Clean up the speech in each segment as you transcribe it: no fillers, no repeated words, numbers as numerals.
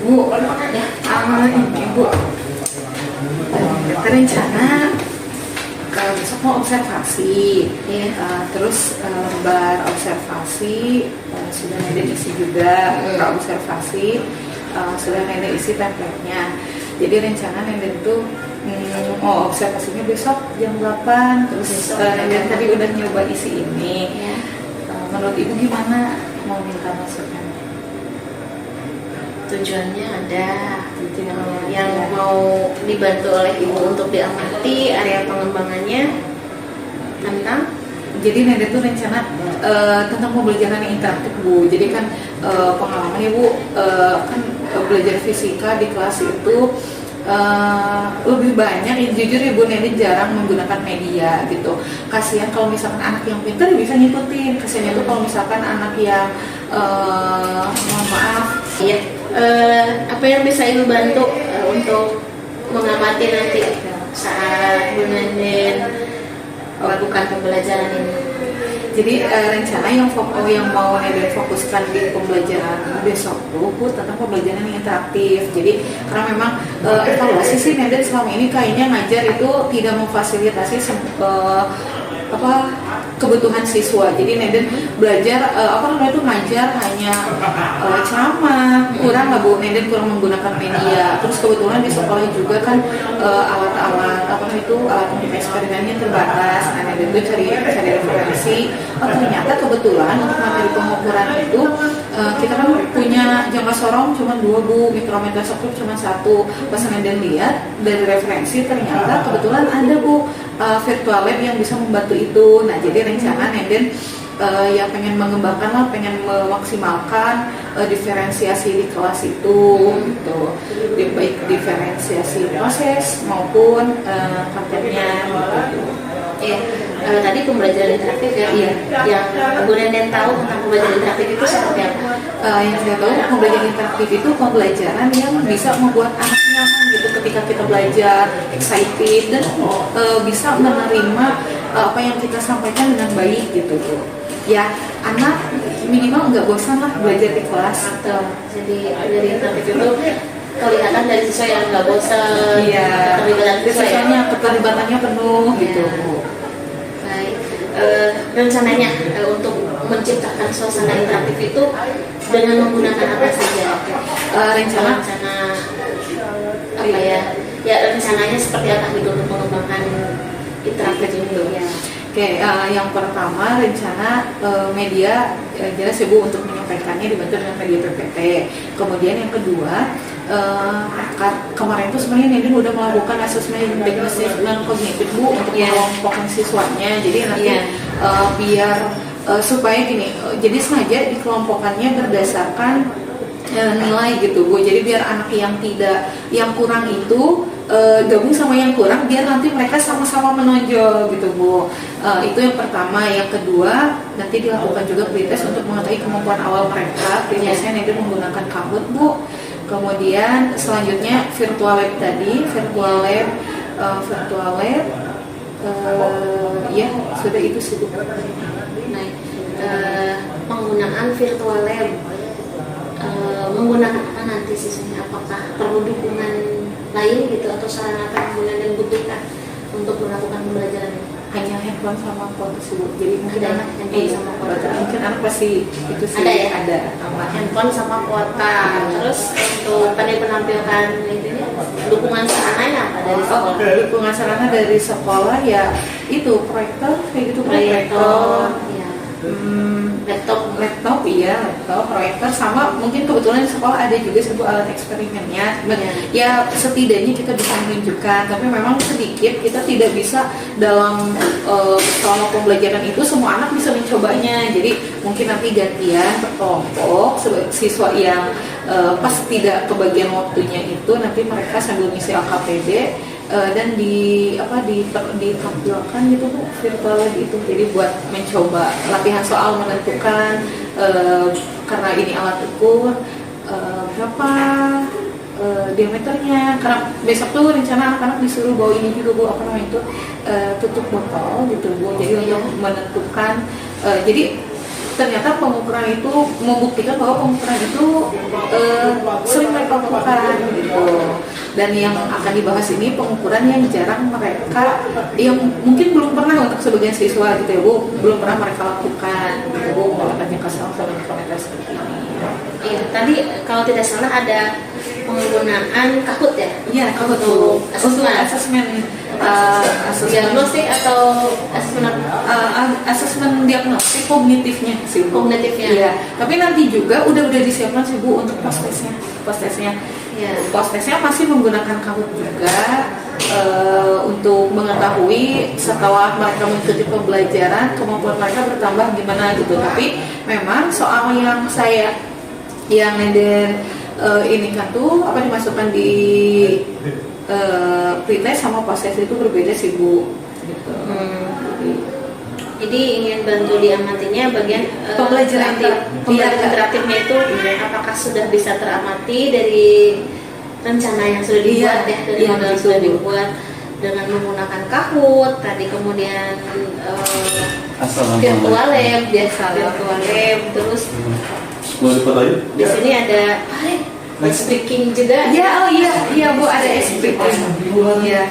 Bu, ya, ini Bu, rencana besok mau observasi, terus lembar observasi sudah Neden isi juga, observasi sudah Neden isi template-nya. Jadi rencana Neden tuh mau observasinya besok jam 8, terus Neden tadi udah nyoba isi ini. Menurut Ibu gimana, mau minta masukan? Tujuannya ada yang mau dibantu oleh Ibu untuk diamati area pengembangannya tentang. Jadi Neden tuh rencana tentang pembelajaran yang interaktif Bu. Jadi kan pengalamannya Bu kan belajar fisika di kelas itu lebih banyak, jujur Ibu Neden jarang menggunakan media gitu. Kasihan kalau misalkan anak yang pintar bisa ngikutin. Kasihannya tuh kalau misalkan anak yang mohon maaf apa yang bisa Ibu bantu untuk mengamati nanti saat Bu Neden melakukan pembelajaran ini? Jadi rencana yang mau Neden fokuskan di pembelajaran besok tuh tentang pembelajaran yang interaktif. Jadi karena memang evaluasi sih Neden selama ini kayaknya ngajar itu tidak memfasilitasi kebutuhan siswa. Jadi Neden belajar itu ngajar hanya ceramah, kurang lah Bu. Neden kurang menggunakan media. Terus kebetulan di sekolah juga kan alat-alat untuk eksperimennya terbatas. Nah Neden tuh cari referensi. Ternyata kebetulan untuk materi pengukuran itu kita kan punya jangka sorong cuma 2 Bu, mikrometer sekup cuma 1. Pas Neden lihat dari referensi ternyata kebetulan ada Bu virtual lab yang bisa membantu itu. Nah jadi rencana Neden ya pengen mengembangkan lah, pengen memaksimalkan diferensiasi di kelas itu gitu, baik diferensiasi proses maupun kontennya gitu. Tadi pembelajaran interaktif ya, yang Bu Neden tahu tentang pembelajaran interaktif itu seperti apa? Yang saya tahu pembelajaran interaktif itu pembelajaran yang bisa membuat anak nyaman gitu ketika kita belajar, excited dan bisa menerima apa yang kita sampaikan dengan baik gitu Bu. Ya anak minimal nggak bosan lah belajar di kelas. Jadi dari interaktif itu kelihatan dari siswa yang nggak bosan, keterlibatannya penuh gitu Bu. Baik, rencananya untuk menciptakan suasana interaktif itu dengan menggunakan apa saja? Rencana apa ya? Ya rencananya seperti apa gitu untuk mengembangkan interaktif itu? Yang pertama rencana media jelas ya Bu untuk menyampaikannya dibantu dengan media PPT. Kemudian yang kedua kemarin tuh sebenarnya Neden udah melakukan asesmen diagnosis dan kognitif Bu untuk mengelompokkan siswanya. Jadi nanti biar supaya gini, jadi sengaja dikelompokkannya berdasarkan nilai gitu Bu. Jadi biar anak yang kurang itu gabung sama yang kurang, biar nanti mereka sama-sama menonjol gitu Bu. Itu yang pertama. Yang kedua nanti dilakukan juga pretest untuk mengetahui kemampuan awal mereka. Pretestnya Neden menggunakan Kahoot Bu. Kemudian selanjutnya virtual lab tadi, ya sudah itu sih Bu. Penggunaan virtual lab menggunakan apa nanti siswanya? Apakah perlu dukungan lain gitu atau sarana apa yang Bu Neden butuhkan untuk melakukan pembelajaran ini? Hanya handphone sama kuota sih Bu. Jadi mungkin ada anak handphone sama kuota. Mungkin anak pasti itu sih ada handphone sama kuota. Terus untuk tadi penampilkan itu dukungan sarananya apa dari sekolah? Dukungan sarana dari sekolah ya itu proyektor kayak gitu, proyektor. Laptop, proyektor sama mungkin kebetulan di sekolah ada juga sebuah alat eksperimennya. Ya setidaknya kita bisa menunjukkan, tapi memang sedikit kita tidak bisa dalam selama pembelajaran itu semua anak bisa mencobanya. Jadi mungkin nanti gantian berkelompok siswa yang pas tidak kebagian waktunya itu nanti mereka sambil ngisi LKPD dan ditampilkan gitu Bu virtual itu. Jadi buat mencoba latihan soal menentukan karena ini alat ukur berapa diameternya, karena besok tuh rencana anak-anak disuruh bawa ini juga Bu, apa namanya itu tutup botol gitu Bu. Jadi untuk menentukan jadi ternyata pengukuran itu membuktikan bahwa pengukuran itu sering mereka lakukan gitu. Dan yang akan dibahas ini pengukuran yang jarang mereka, yang mungkin belum pernah untuk sebagian siswa gitu ya Bu, belum pernah mereka lakukan gitu Bu, melakukannya kesalahan seperti ini. Iya, tadi kalau tidak salah ada penggunaan Kahoot ya? Iya, Kahoot untuk untuk asesmen diagnostik atau asesmen diagnostik kognitifnya sih Bu. Kognitifnya. Iya, tapi nanti juga udah disiapkan sih Bu untuk post-testnya. Ya. Post-testnya masih menggunakan Kahoot juga untuk mengetahui setelah mereka mengikuti pembelajaran kemampuan mereka bertambah gimana gitu. Tapi memang soal yang Nenden ini kan tuh apa dimasukkan di pretest sama post-test itu berbeda sih Bu gitu. Jadi ingin bantu diamatinya bagian Pembelajaran interaktifnya itu apakah sudah bisa teramati dari rencana yang sudah dibuat ya, dari modal yang sudah dibuat dengan menggunakan Kahoot tadi, kemudian virtual lab terus di sini ada ice breaking juga. Ya, oh iya Bu, ada ice breaking. Iya.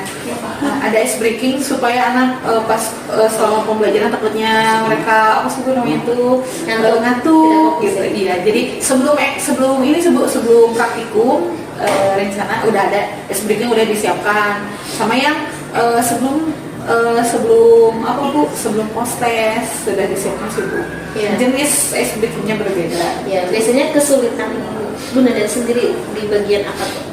Ada ice breaking supaya anak pas selama pembelajaran takutnya mereka apa sih namanya itu ngantuk gitu. Iya. Jadi sebelum praktikum rencana udah ada ice breaking udah disiapkan. Sama yang sebelum apa Bu? Sebelum post test sudah disiapkan sih Bu. Ya. Jenis ice breakingnya berbeda. Ya, biasanya kesulitan Bu Nenden sendiri di bagian apa tuh?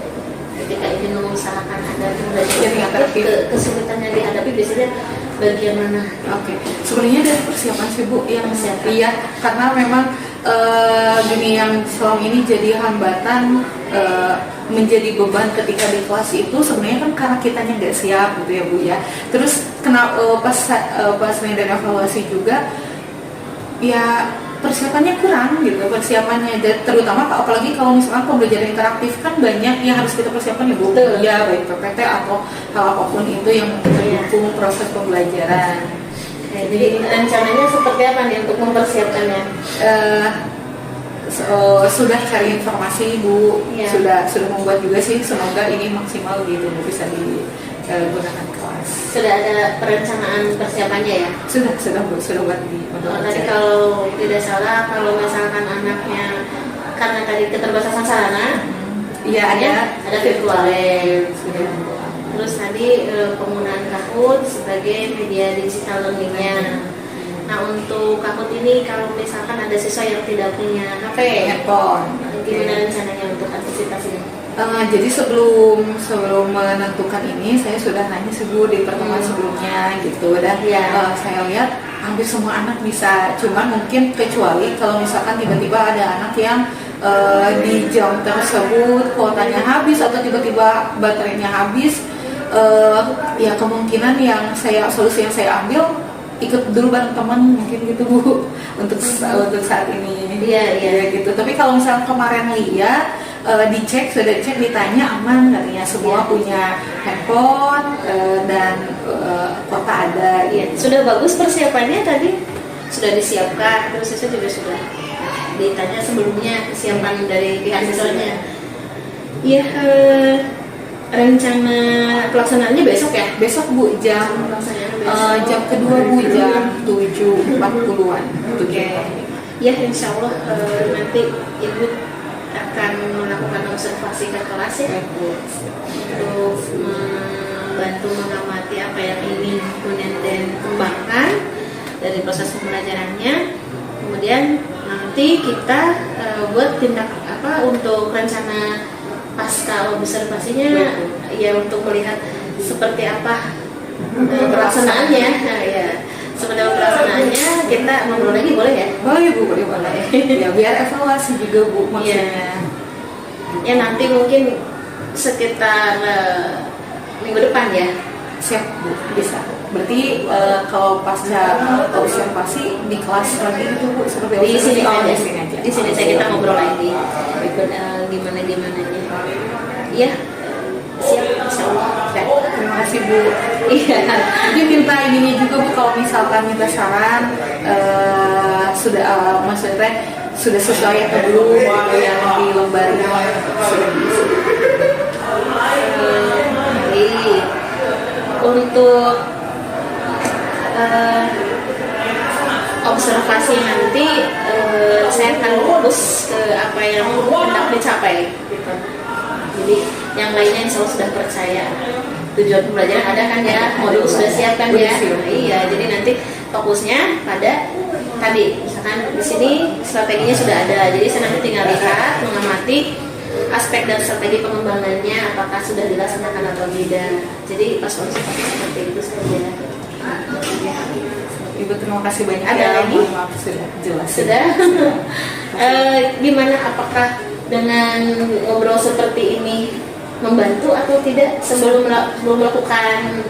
Ketika ingin mengusahakan ada pembelajaran kesulitannya dihadapi biasanya bagian mana? Oke. Sebenarnya dari persiapan sih Bu yang iya, karena memang gini yang selama ini jadi hambatan menjadi beban ketika di kelas itu sebenarnya kan karena kitanya nggak siap gitu ya Bu ya. Terus pas Nenden evaluasi juga ya persiapannya kurang gitu, terutama apalagi kalau misalkan pembelajaran interaktif kan banyak yang harus kita persiapkan ya Bu. Ya baik PPT atau hal apapun itu yang mendukung proses pembelajaran. Jadi rencananya seperti apa nih untuk mempersiapkannya? Sudah cari informasi Bu, sudah membuat juga sih, semoga ini maksimal gitu bisa digunakan kelas. Sudah ada perencanaan persiapannya ya? Sudah buat di. Tadi kalau tidak salah, kalau misalkan anaknya karena tadi keterbatasan sarana, iya ada virtual lab. Terus tadi penggunaan Kahoot sebagai media digital learningnya. Nah untuk Kahoot ini kalau misalkan ada siswa yang tidak punya HP, handphone, gimana rencananya untuk antisipasinya? Jadi sebelum menentukan ini saya sudah nanya di pertemuan sebelumnya gitu, dan saya lihat hampir semua anak bisa, cuman mungkin kecuali kalau misalkan tiba-tiba ada anak yang di jam tersebut kuotanya habis atau tiba-tiba baterainya habis, ya kemungkinan solusi yang saya ambil ikut dulu bareng teman mungkin gitu Bu untuk saat ini. Iya gitu. Tapi kalau misalnya kemarin lihat sudah dicek ditanya aman katanya, semua punya handphone dan kuota ada. Iya, sudah bagus persiapannya tadi sudah disiapkan, terus itu juga sudah ditanya sebelumnya kesiapan dari pihak siswanya. Iya, rencana pelaksanaannya besok ya? Besok Bu, jam kedua Bu, jam 7.40-an. Ya, insya Allah nanti Ibu akan melakukan observasi ke kelas ya, untuk membantu mengamati apa yang ingin Nenden kembangkan dari proses pembelajarannya. Kemudian nanti kita buat tindak untuk rencana pasca observasinya, ya untuk melihat seperti apa pelaksanaannya. Seperti apa pelaksanaannya kita ngobrol lagi boleh ya? Boleh Bu, boleh. Ya biar evaluasi juga Bu maksudnya. Ya nanti mungkin sekitar minggu depan ya. Siap Bu, bisa. Berarti kalau pasca observasi di kelas lagi itu Bu seperti di sini aja. Di sini saya kita ngobrol lagi. Gimana nya. Iya. Siap, insyaallah. Terima kasih Bu. Iya. Jadi minta ininya juga Bu, kalau misalkan minta saran maksudnya sudah sesuai atau belum yang di lembar sudah bisa. Jadi untuk observasi nanti saya akan fokus ke apa yang hendak dicapai gitu. Jadi yang lainnya insya Allah sudah percaya tujuan pembelajaran ada kan ya, modul sudah siap kan ya. Nah, iya, jadi nanti fokusnya pada tadi misalkan di sini strateginya sudah ada, jadi saya nanti tinggal lihat mengamati aspek dan strategi pengembangannya apakah sudah dilaksanakan atau tidak. Jadi pas seperti itu saja. Ibu terima kasih banyak. Ada lagi? Maaf, sudah jelas. Sudah. Gimana, apakah dengan ngobrol seperti ini membantu atau tidak sebelum melakukan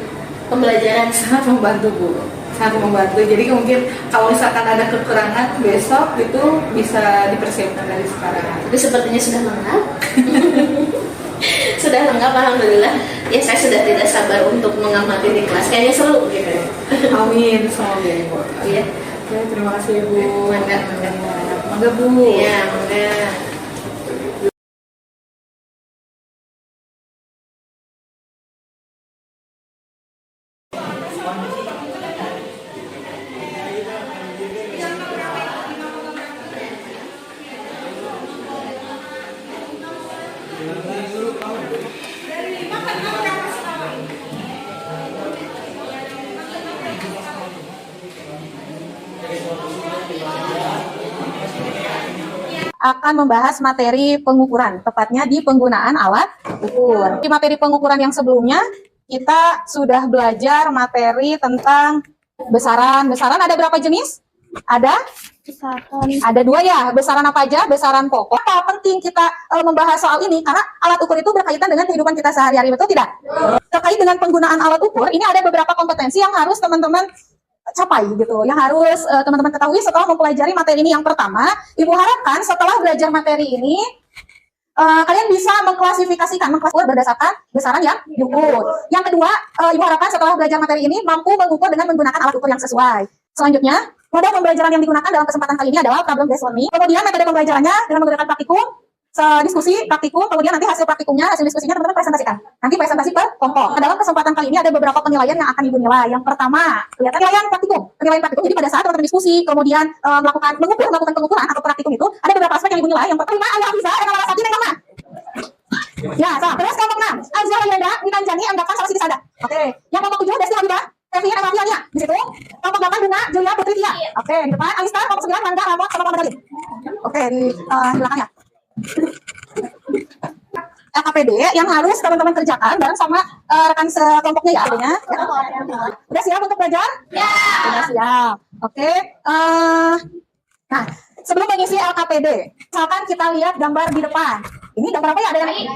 pembelajaran? Sangat membantu Bu, sangat membantu. Jadi mungkin kalau misalkan ada kekurangan besok itu bisa dipersiapkan dari sekarang. Tapi sepertinya sudah lengkap. Sudah lengkap, alhamdulillah. Ya, saya sudah tidak sabar untuk mengamati di kelas. Kayaknya seru gitu. Amin, semoga Ibu. Iya. Oke, terima kasih Bu. Mangga. Mangga Bu. Iya, mangga. Akan membahas materi pengukuran, tepatnya di penggunaan alat ukur. Di materi pengukuran yang sebelumnya, kita sudah belajar materi tentang besaran. Besaran ada berapa jenis? Ada? Ada 2 ya. Besaran apa aja? Besaran pokok. Apa penting kita membahas soal ini? Karena alat ukur itu berkaitan dengan kehidupan kita sehari-hari, betul tidak? Terkait dengan penggunaan alat ukur, ini ada beberapa kompetensi yang harus teman-teman capai gitu, yang harus teman-teman ketahui setelah mempelajari materi ini. Yang pertama, Ibu harapkan setelah belajar materi ini kalian bisa mengklasifikasikan berdasarkan besaran yang diukur. Yang kedua, Ibu harapkan setelah belajar materi ini mampu mengukur dengan menggunakan alat ukur yang sesuai. Selanjutnya, model pembelajaran yang digunakan dalam kesempatan kali ini adalah problem based learning. Kemudian metode pembelajarannya dengan menggunakan praktikum, diskusi, praktikum, kemudian nanti hasil praktikumnya, hasil diskusinya teman-teman presentasikan. Nanti presentasi per kelompok. Nah, dalam kesempatan kali ini ada beberapa penilaian yang akan Ibu nilai. Yang pertama, kelihatan penilaian praktikum. Penilaian praktikum, jadi pada saat teman-teman diskusi, kemudian melakukan pengukuran atau praktikum itu, ada beberapa aspek yang Ibu nilai. Yang pertama, Al-Hafiza, Al-Rasadi, dan Al-Mana. Ya, salah. Terus kelompok 6, Azza Yanda, Witanjani, Anggapan, sama Siti Sada. Oke. Yang kelompok 7, Desti Habibah, Evian, Emafiania. Di situ. Kelompok 8, Bunga, Julia, Putri Tia. Oke, di depan, Alistar, kelompok 9, Mangga, Ramot, sama Muhammad Ali. Oke, di belakangnya. LKPD yang harus teman-teman kerjakan bareng sama rekan sekelompoknya ya adanya. Ya. Udah siap untuk belajar? Ya. Udah siap. Oke. Nah, sebelum mengisi LKPD, misalkan kita lihat gambar di depan. Ini gambar apa ya? Ada yang bayi.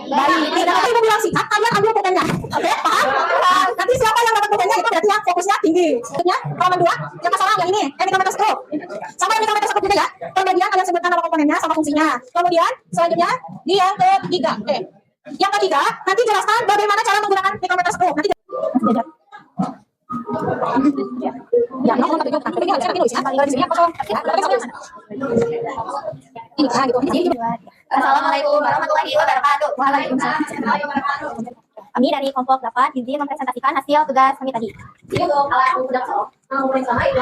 Dan nanti Ibu bilang sikat, kalian ambil pulpennya. Oke, paham? Nanti siapa yang dapat pulpennya itu berarti yang fokusnya tinggi. Maksudnya, halaman 2, yang masalah yang ini, micrometer scope. Sama yang micrometer scope juga ya. Pembagian kalian sebutkan nama komponennya sama fungsinya. Kemudian, selanjutnya, di yang ketiga. Oke. Yang ketiga, nanti jelaskan bagaimana cara menggunakan micrometer scope. Nanti ya, no, tapi ini nggak bisa nulis ya. Kalau di sini yang kosong, ya. Ini kan gitu. Assalamualaikum warahmatullahi wabarakatuh. Waalaikumsalam. Kami dari kelompok 8 izin mempresentasikan hasil tugas kami tadi. Ini untuk alat ukur dasar. Mau sama itu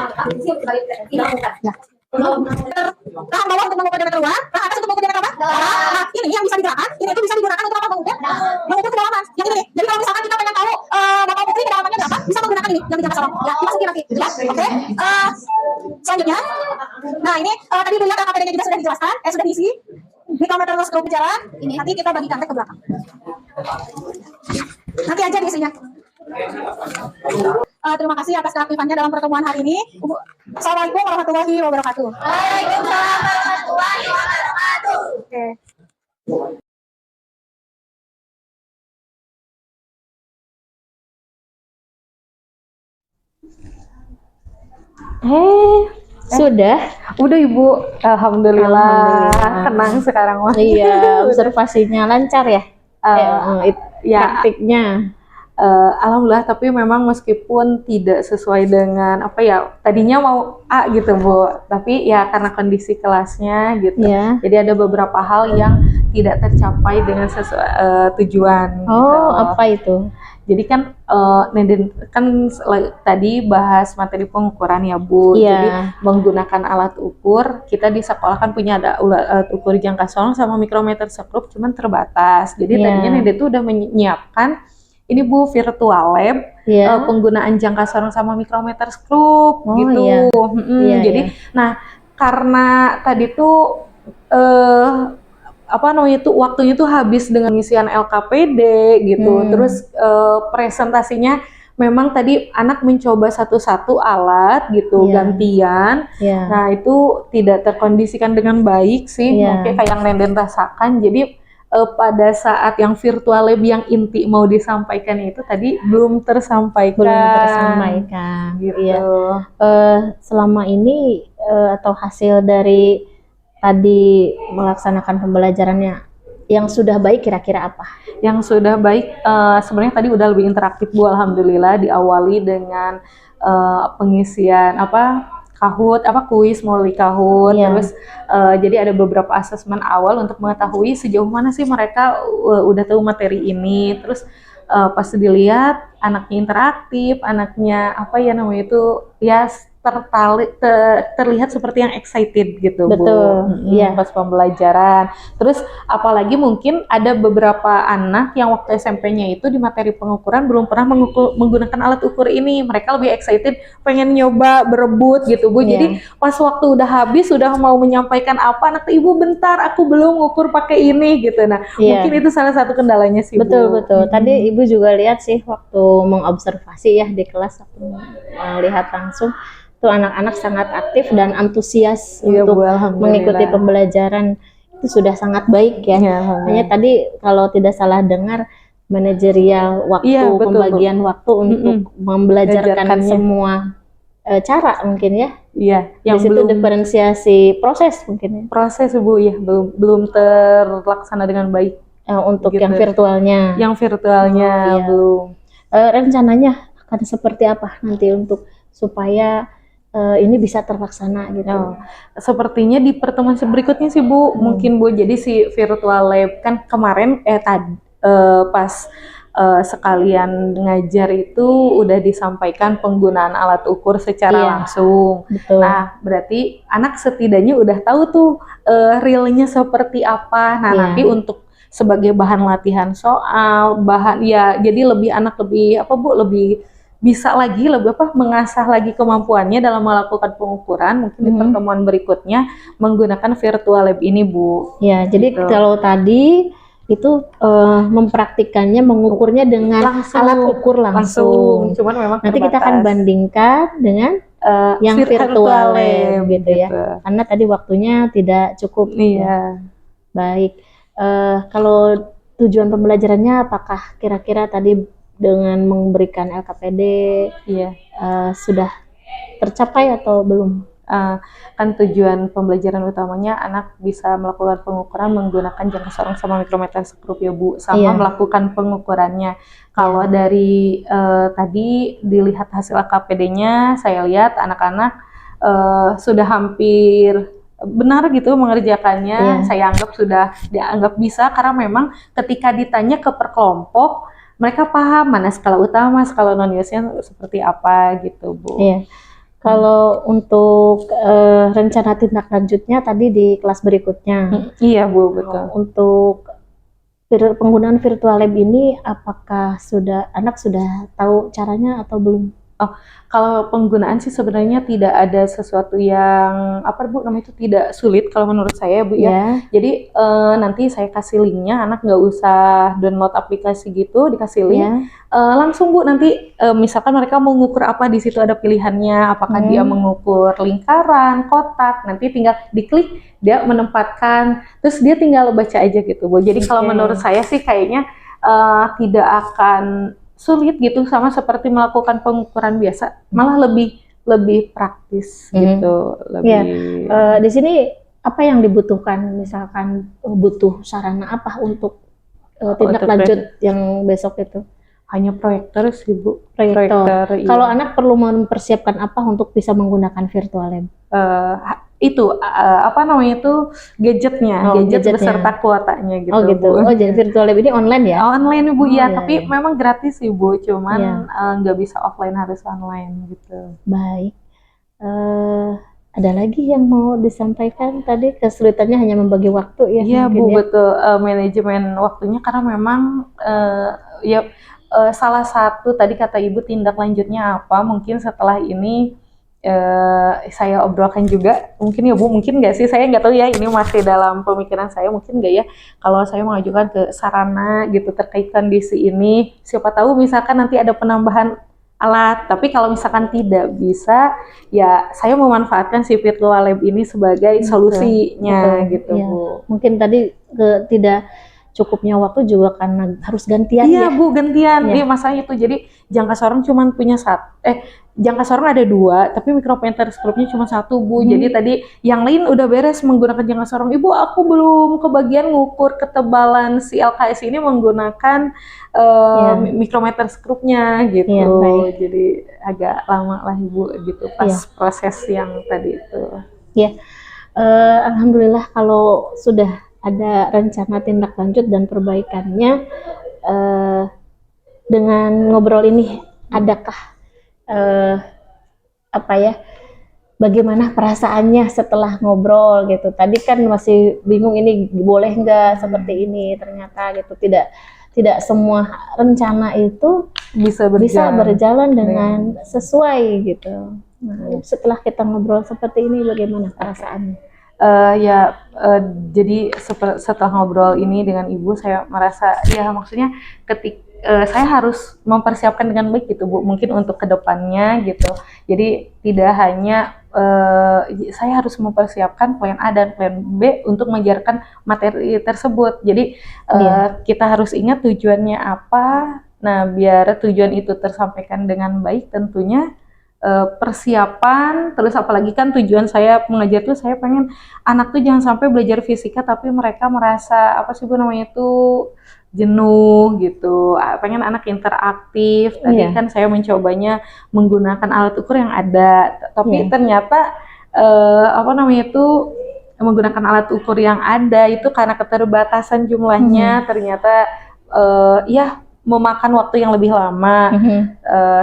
dilakukan. Ya. Tahan bawah untuk mengukur diameter luar, tahan atas untuk mengukur diameter apa? Nah, ini yang bisa digerakkan, ini itu bisa digunakan untuk apa mengukur? Mengukur kedalaman. Yang ini nih. Jadi kalau misalkan kita pengen tahu Bapak Putri kedalamannya berapa, bisa menggunakan ini yang 3 Ya, dimasukin nanti. Ya, oke. Selanjutnya, nah ini tadi lihat LKPD-nya juga sudah dijelaskan, sudah diisi. Micrometer scope jalan, ini nanti kita bagikan ke belakang. Nanti aja diisinya. Terima kasih atas keaktifannya dalam pertemuan hari ini. Assalamualaikum warahmatullahi wabarakatuh. Waalaikumsalam warahmatullahi wabarakatuh. Oke. Sudah. Udah Ibu. Alhamdulillah. Tenang sekarang mah. Iya, observasinya lancar ya. Ya, Praktiknya. Alhamdulillah, tapi memang meskipun tidak sesuai dengan apa ya, tadinya mau A gitu Bu, tapi ya karena kondisi kelasnya gitu, Iya. jadi ada beberapa hal yang tidak tercapai dengan sesuai tujuan. Oh, gitu. apa itu? Jadi kan Nenden kan tadi bahas materi pengukuran ya Bu. Iya. Jadi menggunakan alat ukur, kita di sekolah kan punya ada alat ukur jangka sorong sama mikrometer sekrup, cuman terbatas. Jadi Iya. tadinya Nenden tuh udah menyiapkan ini Bu, virtual lab, Iya. penggunaan jangka sorong sama mikrometer skrup Oh, gitu. iya. Iya, Jadi, nah karena tadi tuh apa namanya tuh waktunya tuh habis dengan ngisian LKPD gitu. Terus presentasinya memang tadi anak mencoba satu-satu alat gitu, Iya. gantian. Iya. Nah itu tidak terkondisikan dengan baik sih, Iya. mungkin kayak yang Nenden rasakan. Jadi pada saat yang virtual lab yang inti mau disampaikan itu tadi belum tersampaikan. Belum tersampaikan. Gitu. Iya. Selama ini atau hasil dari tadi melaksanakan pembelajarannya yang sudah baik kira-kira apa? Yang sudah baik sebenarnya tadi udah lebih interaktif Bu, alhamdulillah, diawali dengan pengisian kuis melalui Kahoot. Iya. Terus jadi ada beberapa asesmen awal untuk mengetahui sejauh mana sih mereka udah tahu materi ini. Terus pas dilihat anaknya interaktif, anaknya apa ya namanya itu ya terlihat seperti yang excited gitu Bu. Betul, iya. Pas pembelajaran. Terus apalagi mungkin ada beberapa anak yang waktu SMP-nya itu di materi pengukuran belum pernah menggunakan alat ukur ini. Mereka lebih excited pengen nyoba berebut gitu Bu. Iya. Jadi pas waktu udah habis sudah mau menyampaikan apa, anak Ibu bentar aku belum ngukur pakai ini gitu. Nah, Iya. mungkin itu salah satu kendalanya sih Bu. Betul. Tadi Ibu juga lihat sih waktu mengobservasi ya di kelas, aku melihat langsung tuh anak-anak sangat aktif dan antusias Iya, untuk Bu, alhamdulillah. mengikuti pembelajaran. Itu sudah sangat baik ya. Iya, alhamdulillah. Hanya tadi kalau tidak salah dengar manajerial waktu, Iya, betul, pembagian waktu untuk membelajarkan Belajarkannya. semua cara mungkin ya. Iya, Di situ diferensiasi proses mungkin ya. proses Bu ya belum terlaksana dengan baik. Untuk Gitu. yang virtualnya. Yang virtualnya Oh, iya. belum. Rencananya akan seperti apa nanti untuk supaya ini bisa terlaksana gitu. Oh, sepertinya di pertemuan berikutnya sih Bu, mungkin Bu. Jadi si virtual lab kan kemarin pas sekalian ngajar itu udah disampaikan penggunaan alat ukur secara Iya. langsung. Betul. Nah, berarti anak setidaknya udah tahu tuh realnya seperti apa. Nah, Iya. nanti untuk sebagai bahan latihan soal, bahan ya jadi anak lebih bisa lagi mengasah lagi kemampuannya dalam melakukan pengukuran mungkin di pertemuan berikutnya menggunakan virtual lab ini Bu. Ya, jadi Gitu. kalau tadi itu mempraktikannya mengukurnya dengan Langsung. alat ukur langsung. Cuman memang Nanti kita akan terbatas. bandingkan dengan yang virtual lab gitu ya. Karena tadi waktunya tidak cukup. Iya. Baik. Kalau tujuan pembelajarannya apakah kira-kira tadi dengan memberikan LKPD Iya. sudah tercapai atau belum? Kan tujuan pembelajaran utamanya anak bisa melakukan pengukuran menggunakan jangka sorong sama mikrometer sekrup ya Bu, sama Iya. melakukan pengukurannya. Kalau dari tadi dilihat hasil KPD-nya, saya lihat anak-anak sudah hampir benar gitu mengerjakannya. Iya. Saya anggap sudah dianggap bisa karena memang ketika ditanya ke per kelompok mereka paham mana skala utama, skala non-UAS-nya seperti apa gitu Bu. Iya. Kalau untuk rencana tindak lanjutnya tadi di kelas berikutnya. Iya Bu, betul. Untuk penggunaan virtual lab ini apakah anak sudah tahu caranya atau belum? Kalau penggunaan sih sebenarnya tidak ada sesuatu yang namanya itu tidak sulit kalau menurut saya Bu ya. Ya. Jadi nanti saya kasih linknya, anak nggak usah download aplikasi gitu, dikasih link. Ya. Langsung Bu nanti misalkan mereka mau mengukur apa, di situ ada pilihannya, apakah dia mengukur lingkaran, kotak, nanti tinggal diklik dia menempatkan, terus dia tinggal baca aja gitu Bu. Jadi kalau Oke. menurut saya sih kayaknya tidak akan sulit gitu, sama seperti melakukan pengukuran biasa, malah lebih praktis gitu, lebih. Di sini apa yang dibutuhkan? Misalkan butuh sarana apa untuk tindak Untuk lanjut yang besok itu? Hanya proyektor sih Bu. Proyektor. Iya. Kalau anak perlu mempersiapkan apa untuk bisa menggunakan virtual lab? Apa namanya itu gadgetnya, Oh, gadget gadgetnya. beserta kuotanya gitu. Oh gitu. Bu. Oh jadi virtual lab ini online ya? Online Bu, Oh, ya, iya, tapi iya. memang gratis sih Bu, cuman Iya. nggak bisa offline, harus online gitu. Baik. Ada lagi yang mau disampaikan tadi, kesulitannya hanya membagi waktu ya? Iya mungkin Bu, ya? betul, manajemen waktunya karena memang ya salah satu tadi kata Ibu tindak lanjutnya apa, mungkin setelah ini saya obrolkan juga, mungkin ya Bu, mungkin nggak sih, saya nggak tahu ya, ini masih dalam pemikiran saya, mungkin nggak ya kalau saya mengajukan ke sarana gitu terkait kondisi ini, siapa tahu misalkan nanti ada penambahan alat, tapi kalau misalkan tidak bisa, ya saya memanfaatkan si virtual lab ini sebagai solusinya Betul, gitu iya. Bu. Mungkin tadi tidak cukupnya waktu juga karena harus gantian Iya ya? Bu, gantian. Iya. Iya masalahnya itu. Jadi jangka sorong cuma punya jangka sorong ada 2, tapi micrometer scope-nya cuma 1 Bu. Jadi tadi yang lain udah beres menggunakan jangka sorong. Ibu, aku belum kebagian ngukur ketebalan si LKS ini menggunakan micrometer scope-nya gitu. Iya, baik. Jadi agak lama lah Ibu gitu pas proses yang tadi itu. Ya, alhamdulillah kalau sudah ada rencana tindak lanjut dan perbaikannya, dengan ngobrol ini, adakah bagaimana perasaannya setelah ngobrol gitu? Tadi kan masih bingung ini boleh nggak seperti ini, ternyata gitu tidak semua rencana itu Bisa bisa berjalan. berjalan dengan sesuai gitu. Nah, setelah kita ngobrol seperti ini, bagaimana perasaannya? Jadi setelah ngobrol ini dengan Ibu, saya merasa ya maksudnya saya harus mempersiapkan dengan baik gitu Bu, mungkin untuk kedepannya gitu. Jadi tidak hanya saya harus mempersiapkan plan A dan plan B untuk mengajarkan materi tersebut. Jadi kita harus ingat tujuannya apa. Nah, biar tujuan itu tersampaikan dengan baik tentunya persiapan, terus apalagi kan tujuan saya mengajar tuh saya pengen anak tuh jangan sampai belajar fisika tapi mereka merasa apa sih Bu namanya tuh jenuh gitu. Pengen anak interaktif. Tadi kan saya mencobanya menggunakan alat ukur yang ada, tapi ternyata apa namanya tuh menggunakan alat ukur yang ada itu karena keterbatasan jumlahnya ternyata memakan waktu yang lebih lama.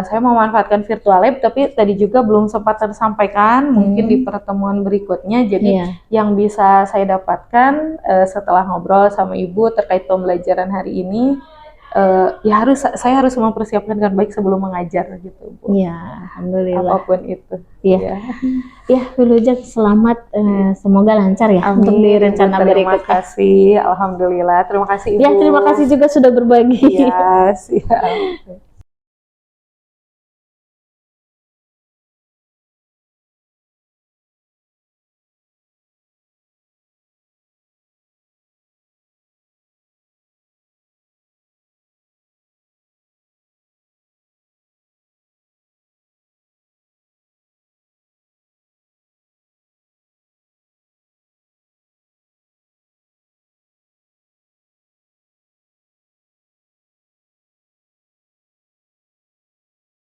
Saya memanfaatkan virtual lab, tapi tadi juga belum sempat tersampaikan, mungkin di pertemuan berikutnya. Jadi yang bisa saya dapatkan setelah ngobrol sama Ibu terkait pembelajaran hari ini, saya harus mempersiapkan dengan baik sebelum mengajar gitu Bu. Ya, alhamdulillah. Apapun itu. Iya. Ya, Wilujeng, selamat, semoga lancar ya. Amin. Untuk di rencana Terima berikutnya. kasih, alhamdulillah. Terima kasih Ibu. Ya, terima kasih juga sudah berbagi. Ya, siap.